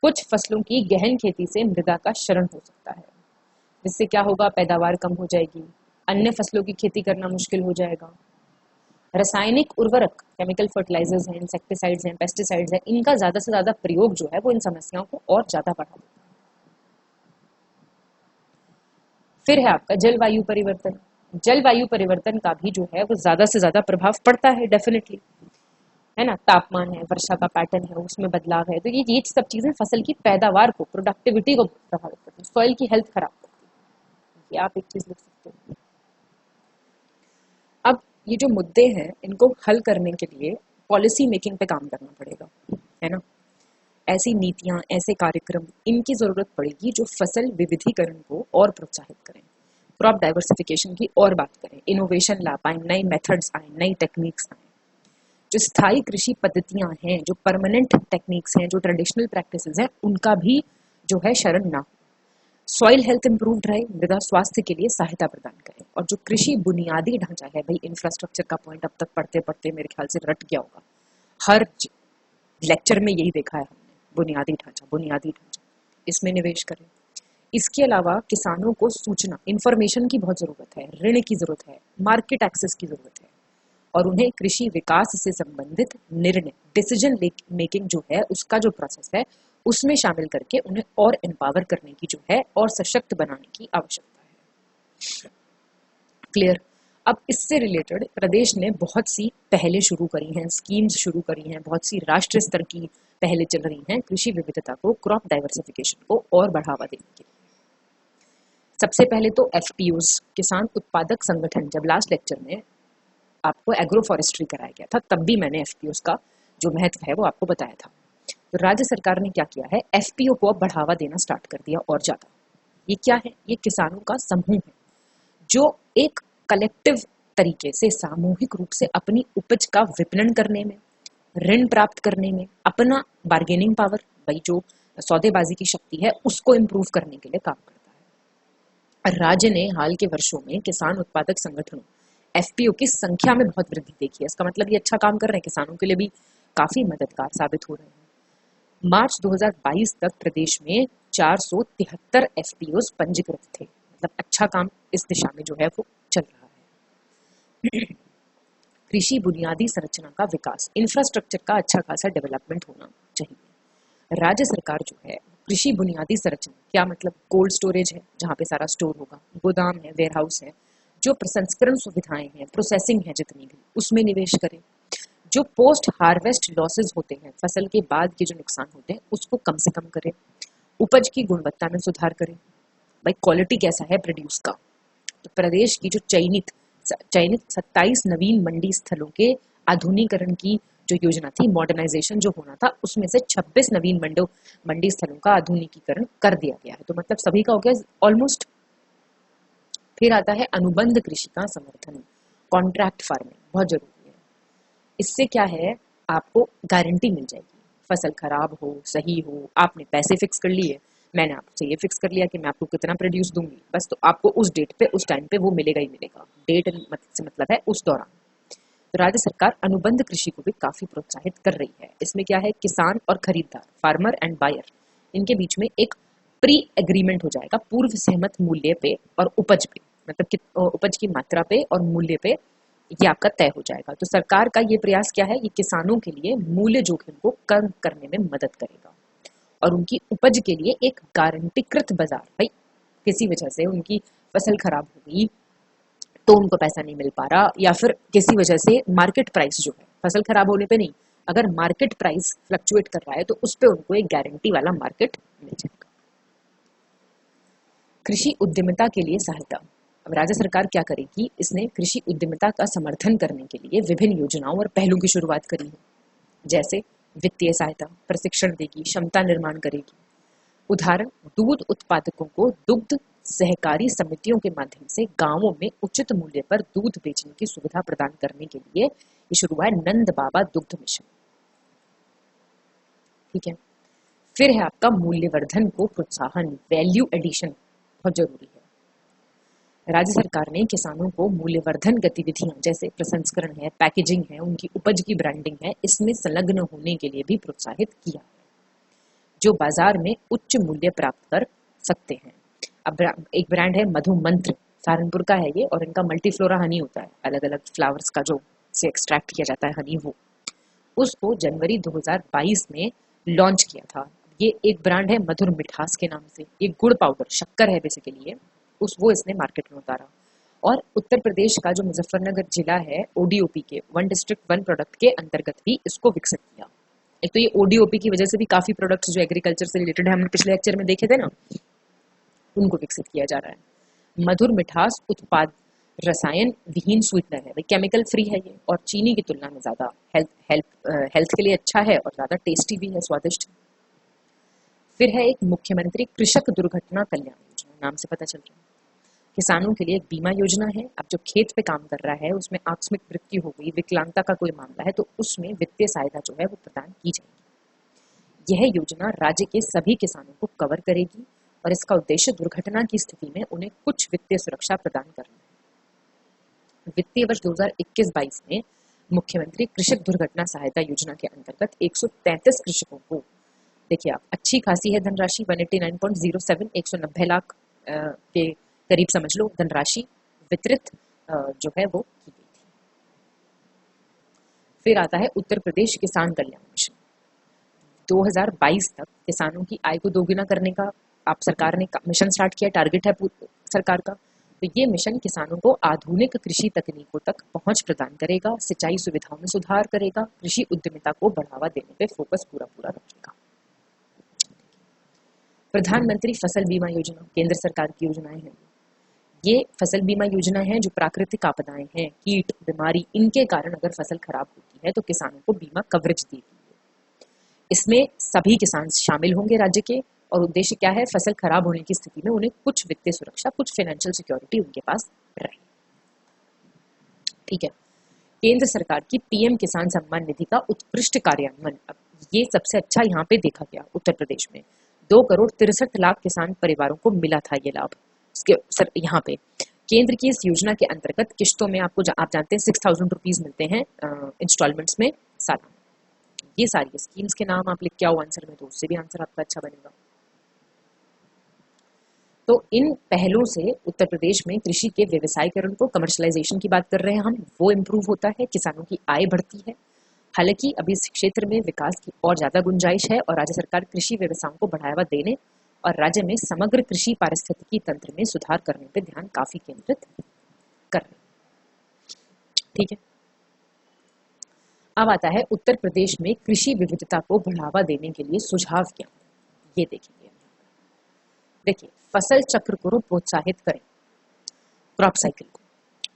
कुछ फसलों की गहन खेती से मृदा का क्षरण हो सकता है, जिससे क्या होगा, पैदावार कम हो जाएगी, अन्य फसलों की खेती करना मुश्किल हो जाएगा। रासायनिक उर्वरक, केमिकल फर्टिलाइजर्स हैं, इंसेक्टिसाइड्स हैं, पेस्टिसाइड्स हैं, इनका ज्यादा से ज्यादा प्रयोग जो है वो इन समस्याओं को और ज्यादा बढ़ा देता है। फिर है आपका जलवायु परिवर्तन। जलवायु परिवर्तन का भी जो है वो ज्यादा से ज्यादा प्रभाव पड़ता है, डेफिनेटली, है ना। तापमान है, वर्षा का पैटर्न है, उसमें बदलाव है, तो ये सब चीजें फसल की पैदावार को, प्रोडक्टिविटी को प्रभावित करती है, सॉइल की हेल्थ खराब करती है। ये आप एक चीज लिख सकते हो। अब ये जो मुद्दे हैं इनको हल करने के लिए पॉलिसी मेकिंग पे काम करना पड़ेगा, है ना। ऐसी नीतियां, ऐसे कार्यक्रम, इनकी जरूरत पड़ेगी जो फसल विविधीकरण को और प्रोत्साहित करें, क्रॉप डाइवर्सिफिकेशन की और बात करें, इनोवेशन ला पाए, नए मेथड्स आए, नई टेक्निक्स आए, जो स्थायी कृषि पद्धतियां हैं, जो परमानेंट टेक्निक्स हैं, जो ट्रेडिशनल प्रैक्टिसेस हैं, उनका भी जो है शरण ना हो। सॉइल हेल्थ इंप्रूव्ड रहे, मृदा स्वास्थ्य के लिए सहायता प्रदान करें, और जो कृषि बुनियादी ढांचा है, भाई इंफ्रास्ट्रक्चर का पॉइंट अब तक पढ़ते पढ़ते मेरे ख्याल से रट गया होगा, हर लेक्चर में यही देखा है हमने, बुनियादी ढांचा, इसमें निवेश करें। इसके अलावा किसानों को सूचना, इंफॉर्मेशन की बहुत जरूरत है, ऋण की जरूरत है, मार्केट एक्सेस की जरूरत है, और उन्हें कृषि विकास से संबंधित निर्णय, डिसीजन मेकिंग जो है, उसका जो प्रोसेस है, उसमें शामिल करके उन्हें और एम्पावर करने की जो है और सशक्त बनाने की आवश्यकता है। क्लियर। अब इससे रिलेटेड प्रदेश ने बहुत सी पहले शुरू करी हैं, स्कीम्स शुरू करी हैं, बहुत सी राष्ट्रीय स्तर की पहले चल रही हैं कृषि विविधता को, क्रॉप डाइवर्सिफिकेशन को और बढ़ावा देने के लिए। सबसे पहले तो एफपीओज, किसान उत्पादक संगठन, जब लास्ट लेक्चर में आपको एग्रो फॉरेस्ट्री कराया गया था, तब भी मैंने एफपीओज का जो महत्व है वो आपको बताया था। तो राज्य सरकार ने क्या किया है, एफपीओ को अब बढ़ावा देना स्टार्ट कर दिया और ज्यादा। ये क्या है, ये किसानों का समूह है जो एक कलेक्टिव तरीके से, सामूहिक रूप से अपनी उपज का विपणन करने में, ऋण प्राप्त करने में, अपना बार्गेनिंग पावर, भाई जो सौदेबाजी की शक्ति है, उसको इम्प्रूव करने के लिए काम करता है। राज्य ने हाल के वर्षों में किसान उत्पादक संगठनों, एफपीओ की संख्या में बहुत वृद्धि देखी है। इसका मतलब ये अच्छा काम कर रहे हैं, किसानों के लिए भी काफी मददगार साबित हो रहे हैं। मार्च 2022 तक प्रदेश में 473 एफपीओज पंजीकृत थे, मतलब अच्छा काम इस दिशा में जो है वो चल रहा है। कृषि बुनियादी संरचना का विकास, इंफ्रास्ट्रक्चर का अच्छा खासा डेवलपमेंट होना चाहिए। राज्य सरकार जो है कृषि बुनियादी संरचना, क्या मतलब, कोल्ड स्टोरेज है जहाँ पे सारा स्टोर होगा, गोदाम है, वेयरहाउस है, जो प्रसंस्करण सुविधाएं हैं, प्रोसेसिंग है जितनी भी, उसमें निवेश करें। जो पोस्ट हार्वेस्ट लॉसेज होते हैं, फसल के बाद के जो नुकसान होते हैं, उसको कम से कम करें। उपज की गुणवत्ता में सुधार करें, भाई क्वालिटी कैसा है प्रोड्यूस का। तो प्रदेश की जो चयनित 27 नवीन मंडी स्थलों के आधुनिकीकरण की जो योजना थी, मॉडर्नाइजेशन जो होना था, उसमें से 26 नवीन मंडी स्थलों का आधुनिकीकरण कर दिया गया है। तो मतलब सभी का हो गया ऑलमोस्ट। फिर आता है अनुबंध कृषि का समर्थन, कॉन्ट्रैक्ट फार्मिंग, बहुत जरूरी है। इससे क्या है, आपको गारंटी मिल जाएगी, फसल खराब हो, सही हो, आपने पैसे फिक्स कर लिए, मैंने आपसे ये फिक्स कर लिया कि मैं आपको कितना प्रोड्यूस दूंगी, बस तो आपको उस डेट पे, उस टाइम पे वो मिलेगा ही मिलेगा। डेट से मतलब है उस दौरान। तो राज्य सरकार अनुबंध कृषि को भी काफी प्रोत्साहित कर रही है। इसमें क्या है, किसान और खरीदार, फार्मर एंड बायर, इनके बीच में एक प्री एग्रीमेंट हो जाएगा, पूर्व सहमत मूल्य पे और उपज पे, मतलब उपज की मात्रा पे और मूल्य पे ये आपका तय हो जाएगा। तो सरकार का ये प्रयास क्या है, ये किसानों के लिए मूल्य जोखिम को कम करने में मदद करेगा और उनकी उपज के लिए एक गारंटीकृत बाजार, भाई किसी वजह से उनकी फसल खराब हो गई तो उनको पैसा नहीं मिल पा रहा, या फिर किसी वजह से मार्केट प्राइस जो है, फसल खराब होने पे नहीं, अगर मार्केट प्राइस फ्लक्चुएट कर रहा है तो उस पे उनको एक गारंटी वाला मार्केट मिल जाएगा। कृषि उद्यमिता के लिए सहायता। अब राज्य सरकार क्या करेगी, इसने कृषि उद्यमिता का समर्थन करने के लिए विभिन्न योजनाओं और पहलों की शुरुआत करी है, जैसे वित्तीय सहायता, प्रशिक्षण देगी, क्षमता निर्माण करेगी। उदाहरण, दूध उत्पादकों को दुग्ध सहकारी समितियों के माध्यम से गांवों में उचित मूल्य पर दूध बेचने की सुविधा प्रदान करने के लिए ये शुरू हुआ है नंद बाबा दुग्ध मिशन। ठीक है। फिर है आपका मूल्यवर्धन को प्रोत्साहन, वैल्यू एडिशन, बहुत जरूरी है। राज्य सरकार ने किसानों को मूल्यवर्धन गतिविधियां जैसे प्रसंस्करण है, पैकेजिंग है, उनकी उपज की ब्रांडिंग है, इसमें संलग्न होने के लिए भी प्रोत्साहित किया, जो बाजार में उच्च मूल्य प्राप्त कर सकते हैं। अब एक ब्रांड है मधु मंत्र, सहारनपुर का है ये, और इनका मल्टीफ्लोरा हनी होता है, अलग अलग फ्लावर्स का जो से एक्सट्रैक्ट किया जाता है हनी, वो उसको जनवरी 2022 में लॉन्च किया था। ये एक ब्रांड है मधुर मिठास के नाम से, एक गुड़ पाउडर, शक्कर है बेसिकली ये, वो इसने मार्केट में उतारा। और उत्तर प्रदेश का जो मुजफ्फरनगर जिला है, ओडीओपी के, वन डिस्ट्रिक्ट वन प्रोडक्ट के अंतर्गत भी इसको विकसित किया। एक तो ये ओडीओपी की वजह से भी काफी प्रोडक्ट्स जो एग्रीकल्चर से रिलेटेड है, हमने पिछले लेक्चर में देखे थे ना, उनको विकसित किया जा रहा है। मधुर मिठास उत्पाद रसायन विहीन स्वीटनर है, केमिकल फ्री है ये, और चीनी की तुलना में ज्यादा हेल्थ के लिए अच्छा है और ज्यादा टेस्टी भी है, स्वादिष्ट। फिर है एक मुख्यमंत्री कृषक दुर्घटना कल्याण योजना, नाम से पता चल रहा है। किसानों के लिए एक बीमा योजना है। अब जो खेत पे काम कर रहा है उसमें आकस्मिक मृत्यु हो गई, विकलांगता का कोई मामला है, तो उसमें वित्तीय सहायता जो है वो प्रदान की जाएगी। यह योजना राज्य के सभी किसानों को कवर करेगी और इसका उद्देश्य दुर्घटना की स्थिति में उन्हें कुछ वित्तीय सुरक्षा प्रदान करना है। वित्तीय वर्ष 2021-22 में मुख्यमंत्री कृषक दुर्घटना सहायता योजना के अंतर्गत 133 कृषकों को, देखिए आप, अच्छी खासी है धनराशि, 189.07, 190 लाख के करीब समझ लो धनराशि वितरित जो है वो की गई थी। फिर आता है उत्तर प्रदेश किसान कल्याण मिशन। 2022 तक किसानों की आय को दोगुना करने का आप सरकार ने मिशन स्टार्ट किया, टारगेट है सरकार का। तो ये मिशन किसानों को आधुनिक कृषि तकनीकों तक पहुंच प्रदान करेगा, सिंचाई सुविधाओं में सुधार करेगा, कृषि उद्यमिता को बढ़ावा देने पे फोकस पूरा रखेगा। प्रधानमंत्री फसल बीमा योजना केंद्र सरकार की योजनाएं हैं। ये फसल बीमा योजना है जो प्राकृतिक आपदाएं हैं, कीट, बीमारी, इनके कारण अगर फसल खराब होती है तो किसानों को बीमा कवरेज दी गई है। इसमें सभी किसान शामिल होंगे राज्य के, और उद्देश्य क्या है, फसल खराब होने की स्थिति में उन्हें कुछ वित्तीय सुरक्षा, कुछ फाइनेंशियल सिक्योरिटी उनके पास रहे। ठीक है। केंद्र सरकार की पीएम किसान सम्मान निधि का उत्कृष्ट कार्यान्वयन, अब ये सबसे अच्छा यहाँ पे देखा गया उत्तर प्रदेश में। 2,63,00,000 किसान परिवारों को मिला था ये लाभ। यहाँ पे केंद्र की इस योजना के अंतर्गत किश्तों में आपको आप जानते हैं 6,000 रुपीज मिलते हैं इंस्टॉलमेंट्स में सालाना। ये सारी स्कीम्स के नाम आप लिख के आओ आंसर में, तो उससे भी आंसर आपका अच्छा बनेगा। तो इन पहलों से उत्तर प्रदेश में कृषि के व्यवसायीकरण को, कमर्शलाइजेशन की बात कर रहे हैं हम, वो इम्प्रूव होता है, किसानों की आय बढ़ती है। हालांकि अभी इस क्षेत्र में विकास की और ज्यादा गुंजाइश है और राज्य सरकार कृषि व्यवसायों को बढ़ावा देने और राज्य में समग्र कृषि पारिस्थितिकी तंत्र में सुधार करने पर ध्यान काफी केंद्रित कर रहे हैं। ठीक है। अब आता है उत्तर प्रदेश में कृषि विविधता को बढ़ावा देने के लिए सुझाव क्या, ये देखेंगे। देखिए, फसल चक्र को प्रोत्साहित करें, क्रॉप साइकिल को।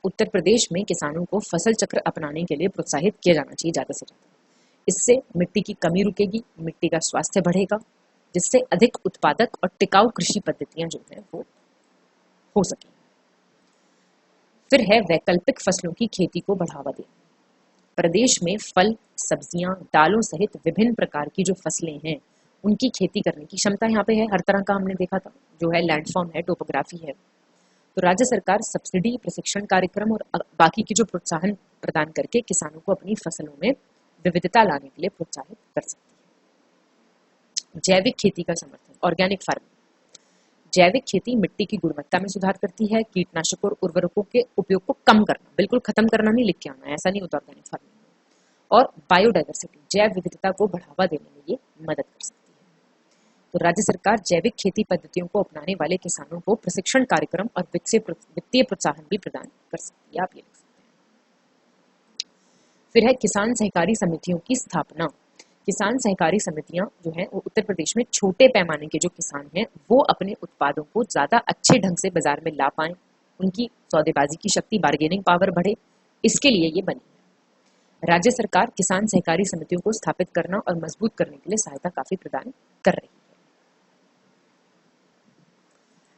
उत्तर प्रदेश में किसानों को फसल चक्र अपनाने के लिए प्रोत्साहित किया जाना चाहिए ज्यादा से ज्यादा। इससे मिट्टी की कमी रुकेगी, मिट्टी का स्वास्थ्य बढ़ेगा, जिससे अधिक उत्पादक और टिकाऊ कृषि पद्धतियां जो है वो हो सकेंगी। फिर है वैकल्पिक फसलों की खेती को बढ़ावा देना। प्रदेश में फल, सब्जियां, दालों सहित विभिन्न प्रकार की जो फसलें हैं उनकी खेती करने की क्षमता यहाँ पे है। हर तरह का हमने देखा था, जो है लैंडफॉर्म है, टोपोग्राफी है। तो राज्य सरकार सब्सिडी, प्रशिक्षण कार्यक्रम और बाकी की जो प्रोत्साहन प्रदान करके किसानों को अपनी फसलों में विविधता लाने के लिए प्रोत्साहित कर सकती है। जैविक खेती का समर्थन, ऑर्गेनिक फार्मिंग। जैविक खेती मिट्टी की गुणवत्ता में सुधार करती है, कीटनाशकों और उर्वरकों के उपयोग को कम करना, बिल्कुल खत्म करना नहीं लिख के आना, ऐसा नहीं होता ऑर्गेनिक फार्मिंग में। और बायोडाइवर्सिटी, जैव विविधता को बढ़ावा देने में ये मदद कर सकती है। तो राज्य सरकार जैविक खेती पद्धतियों को अपनाने वाले किसानों को प्रशिक्षण कार्यक्रम और वित्तीय प्रोत्साहन भी प्रदान कर सकती है, आप ये लिख सकते हैं। फिर है किसान सहकारी समितियों की स्थापना। किसान सहकारी समितियां जो है वो उत्तर प्रदेश में छोटे पैमाने के जो किसान हैं वो अपने उत्पादों को ज्यादा अच्छे ढंग से बाजार में ला पाएं, उनकी सौदेबाजी की शक्ति, बार्गेनिंग पावर बढ़े, इसके लिए ये बनी है। राज्य सरकार किसान सहकारी समितियों को स्थापित करना और मजबूत करने के लिए सहायता काफी प्रदान कर रही है।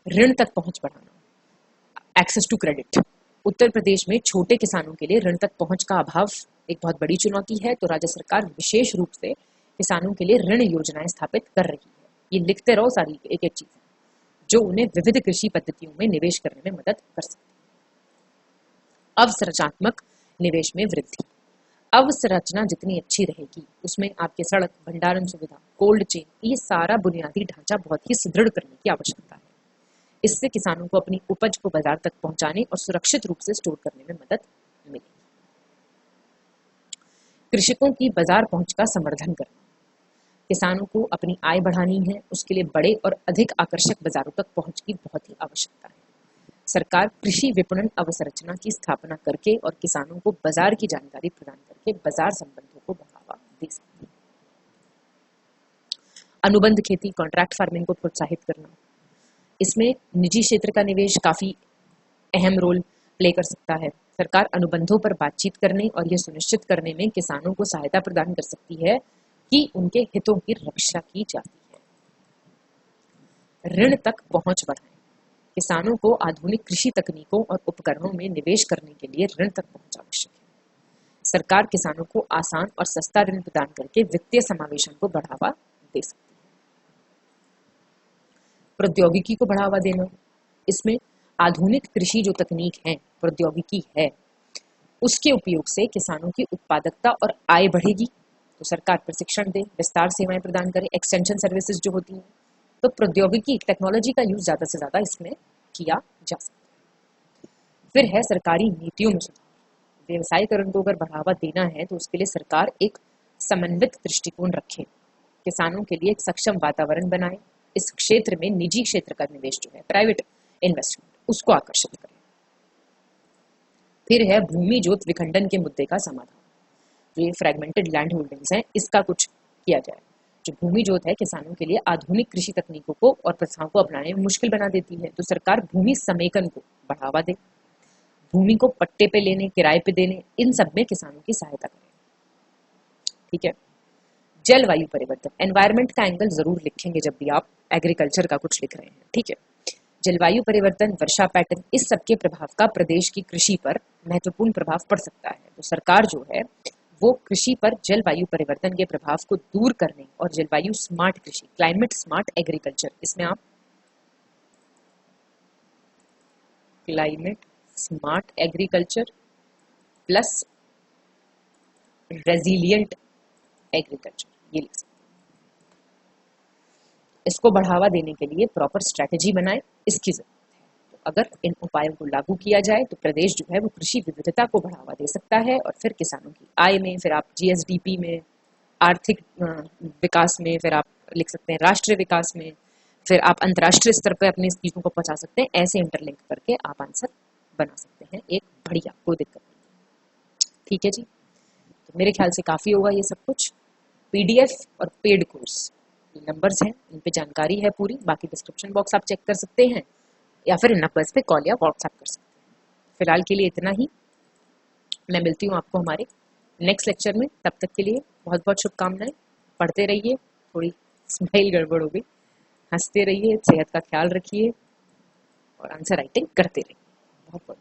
ऋण तक पहुंच बढ़ाना, access to credit. Uttar Pradesh में छोटे किसानों के लिए ऋण तक पहुंच का अभाव एक बहुत बड़ी चुनौती है, तो राज्य सरकार विशेष रूप से किसानों के लिए ऋण योजनाएं स्थापित कर रही है। ये लिखते रहो सारी एक एक चीज जो उन्हें विविध कृषि पद्धतियों में निवेश करने में मदद कर सकती है। अवसंरचनात्मक निवेश में वृद्धि। अवसंरचना जितनी अच्छी रहेगी उसमें आपके सड़क, भंडारण सुविधा, कोल्ड चेन, ये सारा बुनियादी ढांचा बहुत ही सुदृढ़ करने की आवश्यकता है। इससे किसानों को अपनी उपज को बाजार तक पहुंचाने और सुरक्षित रूप से स्टोर करने में मदद मिलेगी। कृषकों की बाजार पहुंच का संवर्धन करना। किसानों को अपनी आय बढ़ानी है, उसके लिए बड़े और अधिक आकर्षक बाजारों तक पहुंच की बहुत ही आवश्यकता है। सरकार कृषि विपणन अवसंरचना की स्थापना करके और किसानों को बाजार की जानकारी प्रदान करके बाजार संबंधों को बढ़ावा दे सकती है। अनुबंध खेती, कॉन्ट्रैक्ट फार्मिंग को प्रोत्साहित करना। इसमें निजी क्षेत्र का निवेश काफी अहम रोल प्ले कर सकता है। सरकार अनुबंधों पर बातचीत करने और यह सुनिश्चित करने में किसानों को सहायता प्रदान कर सकती है कि उनके हितों की रक्षा की जाती है। ऋण तक पहुंच बढ़ाएं। किसानों को आधुनिक कृषि तकनीकों और उपकरणों में निवेश करने के लिए ऋण तक पहुंच आवश्यक है। सरकार किसानों को आसान और सस्ता ऋण प्रदान करके वित्तीय समावेशन को बढ़ावा दे सकती है। प्रौद्योगिकी को बढ़ावा देना, इसमें आधुनिक कृषि जो तकनीक है, प्रौद्योगिकी है, उसके उपयोग से किसानों की उत्पादकता और आय बढ़ेगी। तो सरकार प्रशिक्षण दे, विस्तार सेवाएं प्रदान करे, एक्सटेंशन सर्विसेज जो होती हैं, तो प्रौद्योगिकी टेक्नोलॉजी का यूज ज्यादा से ज्यादा इसमें किया जा सकता है। फिर है सरकारी नीतियों में सुधार। व्यवसायीकरण को अगर बढ़ावा देना है तो उसके लिए सरकार एक समन्वित दृष्टिकोण रखे, किसानों के लिए एक सक्षम वातावरण बनाए, इस क्षेत्र में निजी क्षेत्र का निवेश जो है, प्राइवेट इन्वेस्टमेंट, उसको आकर्षित करे। फिर है भूमि जोत विखंडन के मुद्दे का समाधान। जो ये फ्रेगमेंटेड लैंड होल्डिंग्स हैं, इसका कुछ किया जाए। जो भूमि जोत है किसानों के लिए आधुनिक कृषि तकनीकों को और प्रथाओं को अपनाने में मुश्किल बना देती है, तो सरकार भूमि समेकन को बढ़ावा दे, भूमि को पट्टे पे लेने, किराए पे देने, इन सब में किसानों की सहायता करे। ठीक है। जलवायु परिवर्तन, एनवायरमेंट का एंगल जरूर लिखेंगे जब भी आप एग्रीकल्चर का कुछ लिख रहे हैं। ठीक है। जलवायु परिवर्तन, वर्षा पैटर्न, इस सब के प्रभाव का प्रदेश की कृषि पर महत्वपूर्ण प्रभाव पड़ सकता है। तो सरकार जो है वो कृषि पर जलवायु परिवर्तन के प्रभाव को दूर करने और जलवायु स्मार्ट कृषि, क्लाइमेट स्मार्ट एग्रीकल्चर, इसमें आप climate smart agriculture plus resilient agriculture, ये लिख सकते हैं। इसको बढ़ावा देने के लिए प्रॉपर स्ट्रैटेजी बनाए, इसकी जरूरत है। तो अगर इन उपायों को लागू किया जाए तो प्रदेश जो है वो कृषि विविधता को बढ़ावा दे सकता है, और फिर किसानों की आय में, फिर आप जीएसडीपी में, आर्थिक विकास में, फिर आप लिख सकते हैं राष्ट्रीय विकास में, फिर आप अंतर्राष्ट्रीय स्तर पर अपनी चीजों को पहुंचा सकते हैं। ऐसे इंटरलिंक करके आप आंसर बना सकते हैं एक बढ़िया, कोई दिक्कत नहीं। ठीक है जी। तो मेरे ख्याल से काफी होगा ये सब कुछ। पीडीएफ और पेड कोर्स नंबर्स हैं, इन पे जानकारी है पूरी, बाकी डिस्क्रिप्शन बॉक्स आप चेक कर सकते हैं या फिर इन नंबर्स पे कॉल या व्हाट्सएप कर सकते हैं। फिलहाल के लिए इतना ही, मैं मिलती हूँ आपको हमारे नेक्स्ट लेक्चर में। तब तक के लिए बहुत बहुत शुभकामनाएं। पढ़ते रहिए, थोड़ी स्माइल गड़बड़ हो गई, हंसते रहिए, सेहत का ख्याल रखिए और आंसर राइटिंग करते रहिए। बहुत बहुत